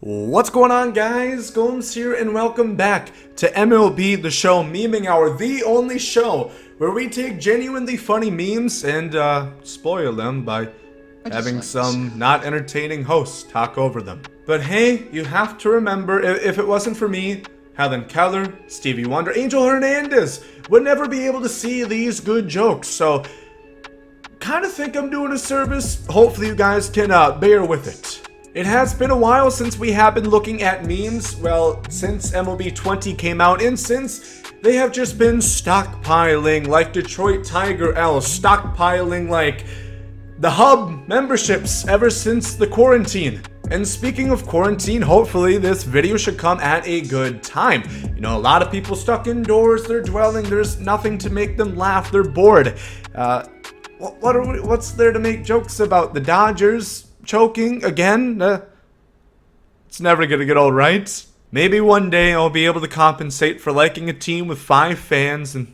What's going on, guys? Gomes here, and welcome back to MLB The Show Meming Hour, the only show where we take genuinely funny memes and spoil them by having some not entertaining hosts talk over them. But hey, you have to remember, if it wasn't for me, Helen Keller, Stevie Wonder, Angel Hernandez would never be able to see these good jokes. So, kind of think I'm doing a service. Hopefully you guys can bear with it. It has been a while since we have been looking at memes, well, since MLB 20 came out, and since they have just been stockpiling like Detroit Tiger L, stockpiling like the Hub memberships ever since the quarantine. And speaking of quarantine, hopefully this video should come at a good time. You know, a lot of people stuck indoors, they're dwelling, there's nothing to make them laugh, they're bored. What's there to make jokes about? The Dodgers choking again? It's never gonna get old, right? Maybe one day I'll be able to compensate for liking a team with 5 fans in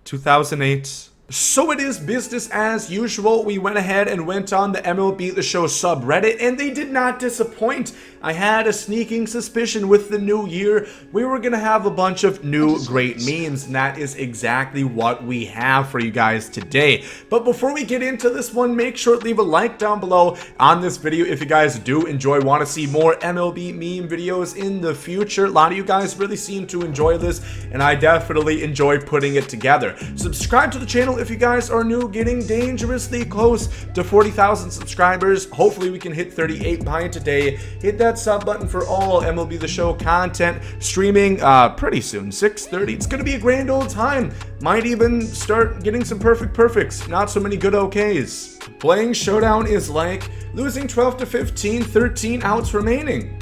2008. So it is business as usual. We went ahead and went on the MLB The Show subreddit, and they did not disappoint. I had a sneaking suspicion with the new year we were gonna have a bunch of new great memes, and that is exactly what we have for you guys today. But before we get into this one, make sure to leave a like down below on this video if you guys do enjoy, want to see more MLB meme videos in the future. A lot of you guys really seem to enjoy this, and I definitely enjoy putting it together. Subscribe to the channel if you guys are new, getting dangerously close to 40,000 subscribers. Hopefully we can hit 38 by today. Hit that sub button for all MLB The Show content streaming pretty soon, 6:30. It's gonna be a grand old time. Might even start getting some perfects, not so many good okays. Playing Showdown is like losing 12 to 15, 13 outs remaining.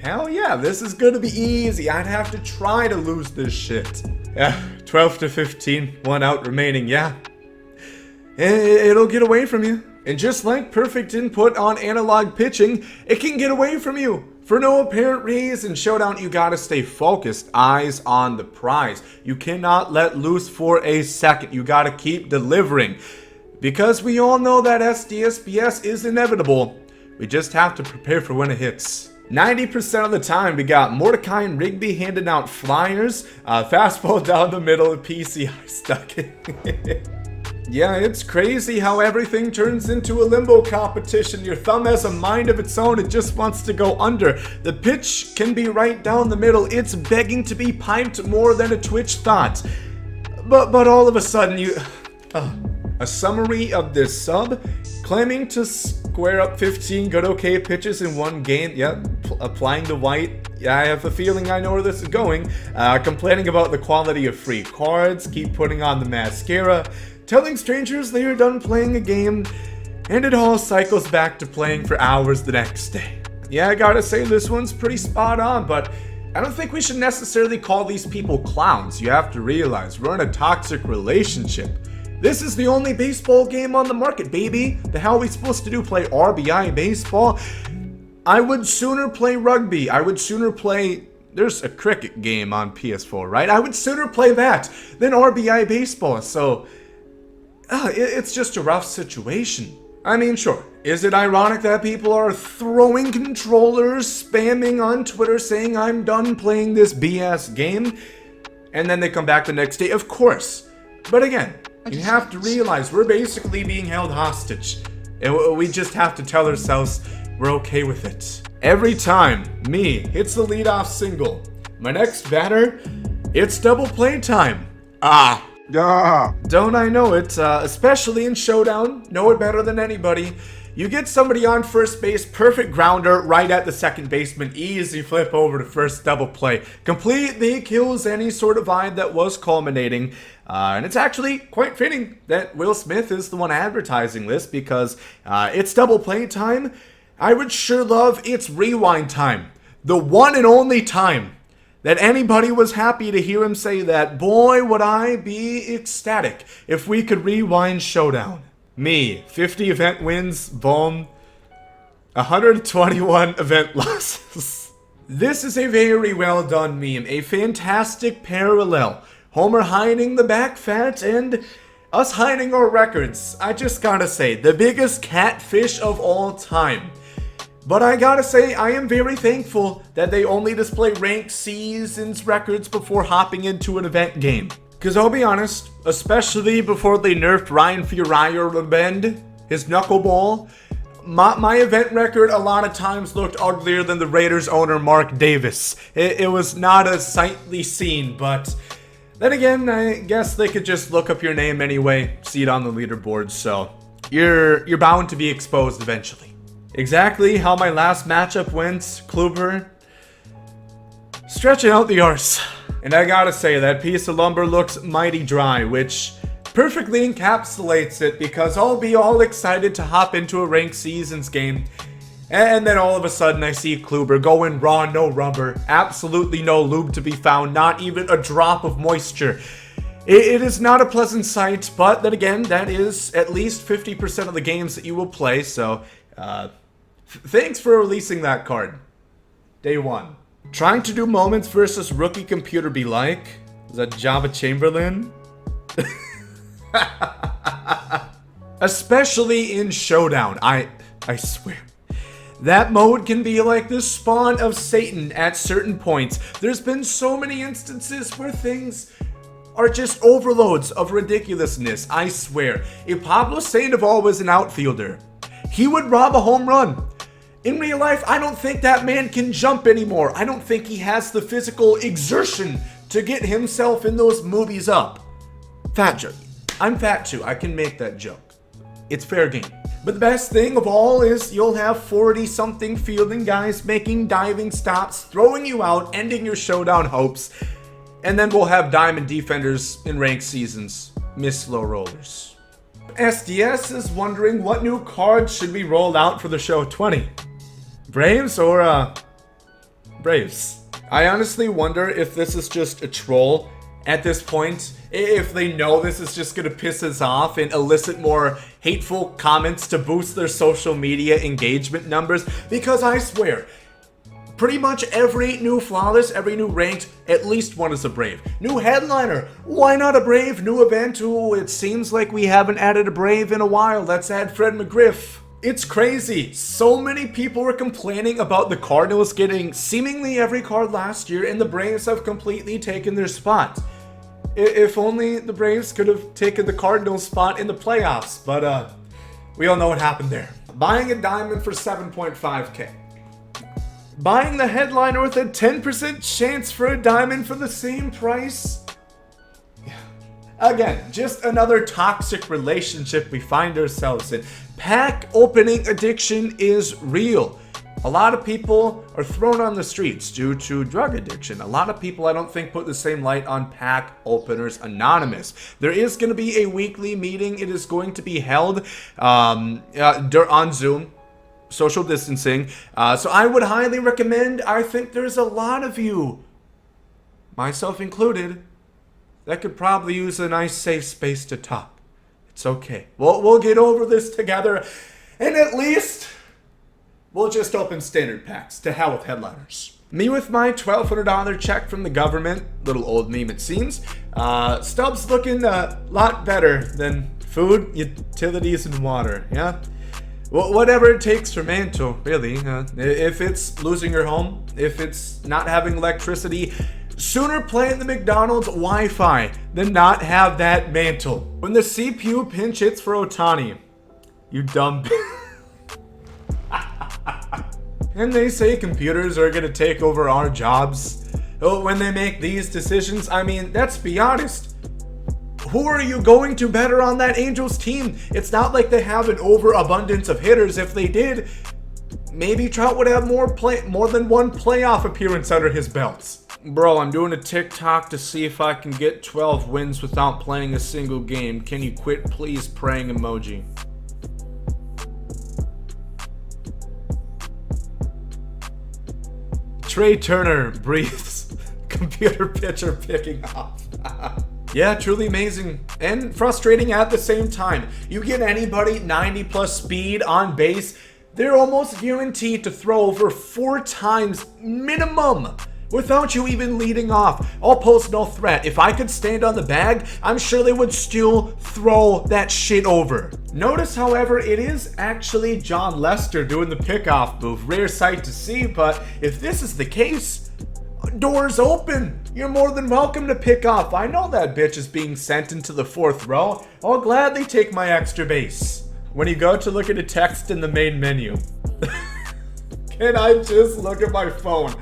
Hell yeah, this is gonna be easy. I'd have to try to lose this shit. Yeah, 12 to 15, 1 out remaining, yeah. It'll get away from you. And just like perfect input on analog pitching, it can get away from you. For no apparent reason, Showdown, you gotta stay focused, eyes on the prize. You cannot let loose for a second. You gotta keep delivering. Because we all know that SDSBS is inevitable. We just have to prepare for when it hits. 90% of the time, we got Mordecai and Rigby handing out flyers, fastball down the middle, and PCI stuck in. Yeah, it's crazy how everything turns into a limbo competition. Your thumb has a mind of its own, it just wants to go under. The pitch can be right down the middle, it's begging to be piped more than a Twitch thought. But all of a sudden you... a summary of this sub, claiming to square up 15 good okay pitches in one game. Yep, applying the white. Yeah, I have a feeling I know where this is going. Complaining about the quality of free cards, keep putting on the mascara, telling strangers they are done playing a game, and it all cycles back to playing for hours the next day. Yeah, I gotta say this one's pretty spot on, but I don't think we should necessarily call these people clowns. You have to realize we're in a toxic relationship. This is the only baseball game on the market, baby. The hell are we supposed to do? Play RBI baseball? I would sooner play rugby. I would sooner play... There's a cricket game on PS4, right? I would sooner play that than RBI baseball. So, it's just a rough situation. I mean, sure. Is it ironic that people are throwing controllers, spamming on Twitter, saying I'm done playing this BS game? And then they come back the next day? Of course. But again, you have to realize we're basically being held hostage. And we just have to tell ourselves we're okay with it. Every time me hits the leadoff single, my next batter, it's double play time. Don't I know it, especially in Showdown, know it better than anybody. You get somebody on first base, perfect grounder right at the second baseman, easy flip over to first, double play. Completely kills any sort of vibe that was culminating. And it's actually quite fitting that Will Smith is the one advertising this because it's double play time. I would sure love it's rewind time. The one and only time that anybody was happy to hear him say that. Boy, would I be ecstatic if we could rewind Showdown. Me, 50 event wins, boom. 121 event losses. This is a very well done meme, a fantastic parallel. Homer hiding the back fat and us hiding our records. I just gotta say, the biggest catfish of all time. But I gotta say, I am very thankful that they only display ranked seasons records before hopping into an event game. Because I'll be honest, especially before they nerfed Ryan Fiorina, his knuckleball, my event record a lot of times looked uglier than the Raiders owner Mark Davis. It was not a sightly scene, but then again, I guess they could just look up your name anyway, see it on the leaderboard, so you're bound to be exposed eventually. Exactly how my last matchup went, Kluber, stretching out the arse. And I gotta say, that piece of lumber looks mighty dry, which perfectly encapsulates it, because I'll be all excited to hop into a ranked seasons game, and then all of a sudden I see Kluber going raw, no rubber, absolutely no lube to be found, not even a drop of moisture. It is not a pleasant sight, but then again, that is at least 50% of the games that you will play, so thanks for releasing that card. Day 1. Trying to do moments versus rookie computer be like? Is that Java Chamberlain? Especially in Showdown, I swear. That mode can be like the spawn of Satan at certain points. There's been so many instances where things are just overloads of ridiculousness, I swear. If Pablo Sandoval was an outfielder, he would rob a home run. In real life, I don't think that man can jump anymore. I don't think he has the physical exertion to get himself in those movies up. Fat joke. I'm fat too. I can make that joke. It's fair game. But the best thing of all is you'll have 40-something fielding guys making diving stops, throwing you out, ending your Showdown hopes, and then we'll have diamond defenders in ranked seasons miss slow rollers. SDS is wondering what new cards should be rolled out for the show 20. Braves or Braves? I honestly wonder if this is just a troll at this point, if they know this is just gonna piss us off and elicit more hateful comments to boost their social media engagement numbers, because I swear, pretty much every new flawless, every new ranked, at least one is a Brave. New headliner, why not a Brave? New event, ooh, it seems like we haven't added a Brave in a while, let's add Fred McGriff. It's crazy. So many people were complaining about the Cardinals getting seemingly every card last year, and the Braves have completely taken their spot. If only the Braves could have taken the Cardinals spot in the playoffs, but we all know what happened there. Buying a diamond for 7.5k. Buying the headliner with a 10% chance for a diamond for the same price? Again, just another toxic relationship we find ourselves in. Pack opening addiction is real. A lot of people are thrown on the streets due to drug addiction. A lot of people, I don't think, put the same light on Pack Openers Anonymous. There is going to be a weekly meeting. It is going to be held on Zoom, social distancing. So I would highly recommend. I think there's a lot of you, myself included, that could probably use a nice safe space to talk. It's okay. We'll get over this together, and at least we'll just open standard packs. To hell with headliners. Me with my $1,200 check from the government. Little old meme it seems. Stubbs looking a lot better than food, utilities, and water. Yeah? Well, whatever it takes for Mantle, really. If it's losing your home, if it's not having electricity, sooner play in the McDonald's Wi-Fi than not have that Mantle. When the CPU pinch hits for Ohtani, you dumb And they say computers are gonna take over our jobs. When they make these decisions, I mean, let's be honest. Who are you going to better on that Angels team? It's not like they have an overabundance of hitters. If they did, maybe Trout would have more than one playoff appearance under his belt. Bro, I'm doing a TikTok to see if I can get 12 wins without playing a single game. Can you quit, please? Praying emoji. Trey Turner breathes. Computer pitcher picking off. Yeah, truly amazing and frustrating at the same time. You get anybody 90 plus speed on base, they're almost guaranteed to throw over 4 times minimum without you even leading off. I'll post no threat. If I could stand on the bag, I'm sure they would still throw that shit over. Notice, however, it is actually John Lester doing the pickoff move. Rare sight to see, but if this is the case, doors open. You're more than welcome to pick off. I know that bitch is being sent into the 4th row. I'll gladly take my extra base. When you go to look at a text in the main menu, can I just look at my phone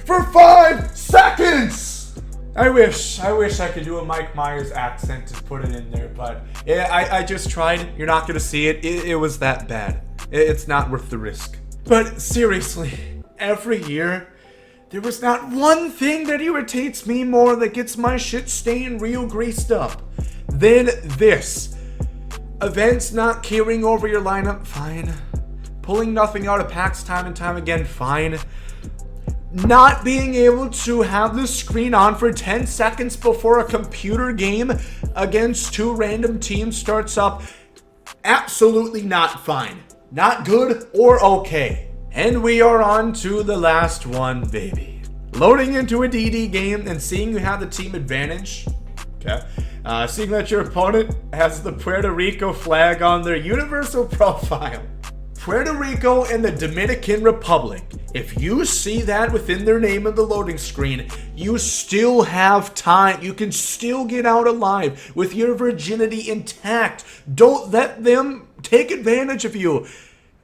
for 5 seconds? I wish I could do a Mike Myers accent and put it in there, but I just tried. You're not gonna see it. It was that bad. It's not worth the risk. But seriously, every year, there was not one thing that irritates me more, that gets my shit staying real greased up, than this. Events not carrying over your lineup, fine. Pulling nothing out of packs time and time again, fine. Not being able to have the screen on for 10 seconds before a computer game against 2 random teams starts up, absolutely not fine. Not good or okay. And we are on to the last one, baby. Loading into a DD game and seeing you have the team advantage. Okay. Seeing that your opponent has the Puerto Rico flag on their universal profile. Puerto Rico and the Dominican Republic. If you see that within their name in the loading screen, you still have time. You can still get out alive with your virginity intact. Don't let them take advantage of you.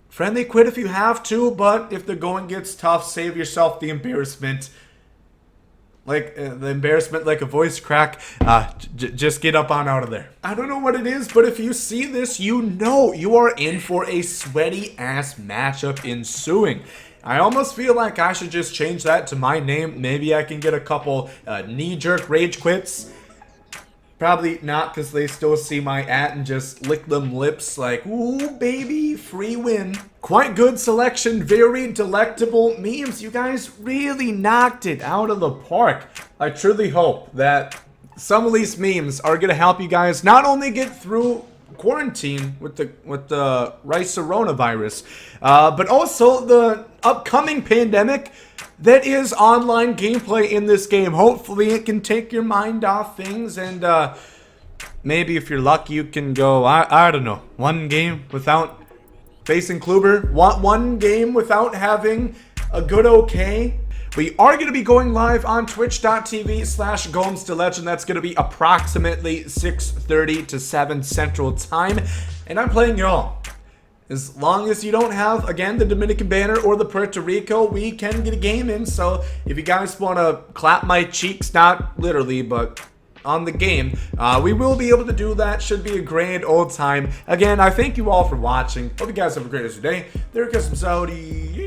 Friendly quit if you have to, but if the going gets tough, save yourself the embarrassment. Like the embarrassment, like a voice crack. Just get up on out of there. I don't know what it is, but if you see this, you know you are in for a sweaty ass matchup ensuing. I almost feel like I should just change that to my name. Maybe I can get a couple knee-jerk rage quits. Probably not, because they still see my and just lick them lips like, ooh, baby, free win. Quite good selection, very delectable memes. You guys really knocked it out of the park. I truly hope that some of these memes are going to help you guys not only get through quarantine with the rice-coronavirus, but also the upcoming pandemic that is online gameplay in this game. Hopefully it can take your mind off things, and maybe if you're lucky you can go, I don't know, 1 game without facing Kluber, one game without having a good okay. We are going to be going live on twitch.tv/GomesDaLegend. That's going to be approximately 6:30 to 7 Central Time. And I'm playing y'all. As long as you don't have, again, the Dominican banner or the Puerto Rico, we can get a game in. So if you guys want to clap my cheeks, not literally, but on the game, we will be able to do that. Should be a grand old time. Again, I thank you all for watching. Hope you guys have a great rest of your day. There goes some Saudi.